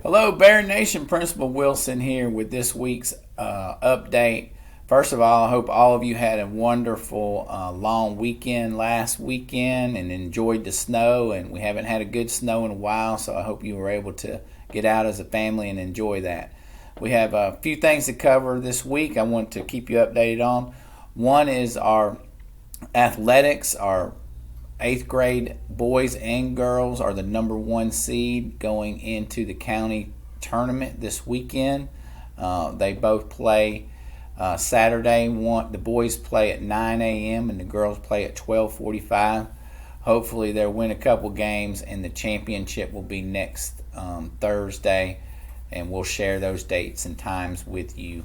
Hello, Bear Nation. Principal Wilson here with this week's update. First of all, I hope all of you had a wonderful long weekend last weekend and enjoyed the snow. And we haven't had a good snow in a while, so I hope you were able to get out as a family and enjoy that. We have a few things to cover this week I want to keep you updated on. One is our athletics. Our eighth grade boys and girls are the number one seed going into the county tournament this weekend. They both play Saturday. The boys play at 9 a.m. and the girls play at 12:45. Hopefully they'll win a couple games, and the championship will be next Thursday, and we'll share those dates and times with you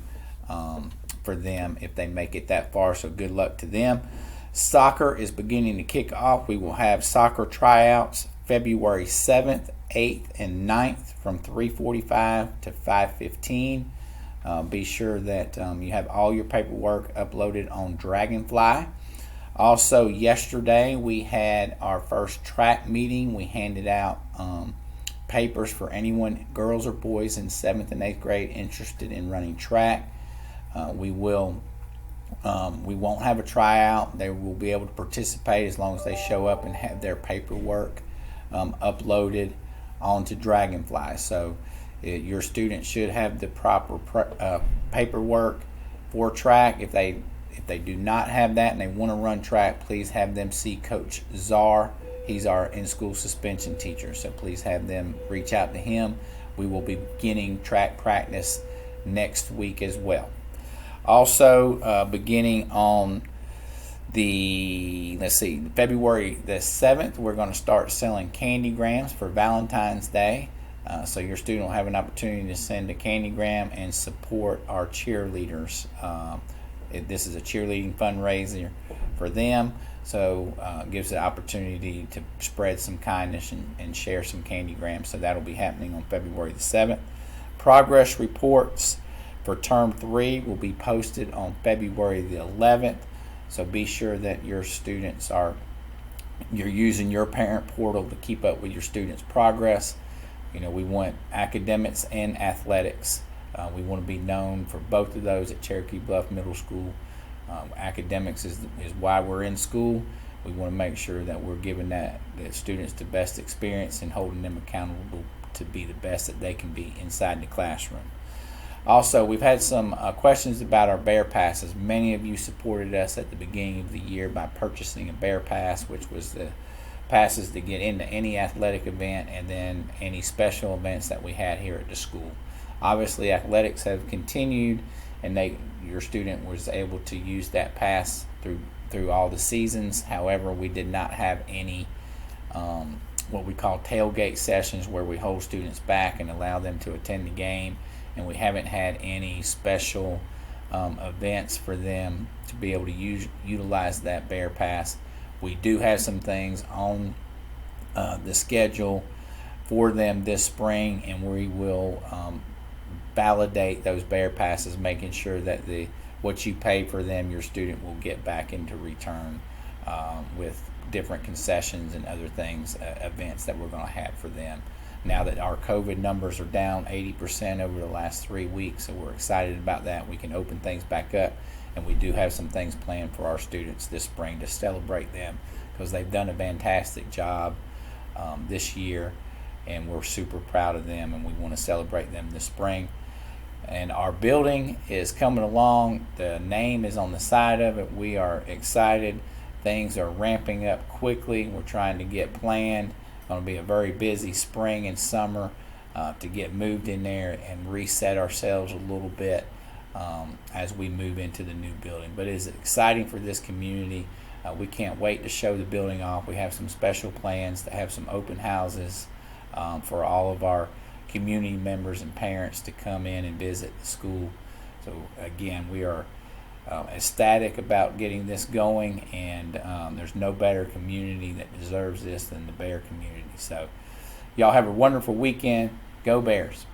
for them if they make it that far. So good luck to them. Soccer is beginning to kick off. We will have soccer tryouts February 7th, 8th, and 9th from 3:45 to 5:15. Be sure that you have all your paperwork uploaded on Dragonfly. Also, yesterday we had our first track meeting. We handed out papers for anyone, girls or boys in 7th and 8th grade, interested in running track. We won't have a tryout. They will be able to participate as long as they show up and have their paperwork uploaded onto Dragonfly. So your students should have the proper paperwork for track. If they do not have that and they want to run track, please have them see Coach Czar. He's our in-school suspension teacher, so please have them reach out to him. We will be beginning track practice next week as well. Also, beginning on February the 7th, we're going to start selling candygrams for Valentine's Day. So your student will have an opportunity to send a candygram and support our cheerleaders. This is a cheerleading fundraiser for them, so it gives the opportunity to spread some kindness and share some candygrams. So that'll be happening on February the 7th. Progress reports for Term 3 will be posted on February the 11th. So be sure that your students you're using your parent portal to keep up with your students' progress. You know, we want academics and athletics. We want to be known for both of those at Cherokee Bluff Middle School. Academics is why we're in school. We want to make sure that we're giving the students the best experience and holding them accountable to be the best that they can be inside the classroom. Also, we've had some questions about our Bear Passes. Many of you supported us at the beginning of the year by purchasing a Bear Pass, which was the passes to get into any athletic event and then any special events that we had here at the school. Obviously, athletics have continued, and your student was able to use that pass through all the seasons. However, we did not have any what we call tailgate sessions where we hold students back and allow them to attend the game. And we haven't had any special events for them to be able to utilize that Bear Pass. We do have some things on the schedule for them this spring, and we will validate those Bear Passes, making sure that what you pay for them, your student will get back into return with different concessions and other things, events that we're going to have for them. Now that our COVID numbers are down 80% over the last 3 weeks, so we're excited about that. We can open things back up, and we do have some things planned for our students this spring to celebrate them because they've done a fantastic job this year, and we're super proud of them, and we want to celebrate them this spring. And our building is coming along. The name is on the side of it. We are excited. Things are ramping up quickly. We're trying to get planned. Going to be a very busy spring and summer to get moved in there and reset ourselves a little bit as we move into the new building. But it is exciting for this community. We can't wait to show the building off. We have some special plans to have some open houses for all of our community members and parents to come in and visit the school. So again, we are ecstatic about getting this going, and there's no better community that deserves this than the Bear community. So y'all have a wonderful weekend. Go Bears.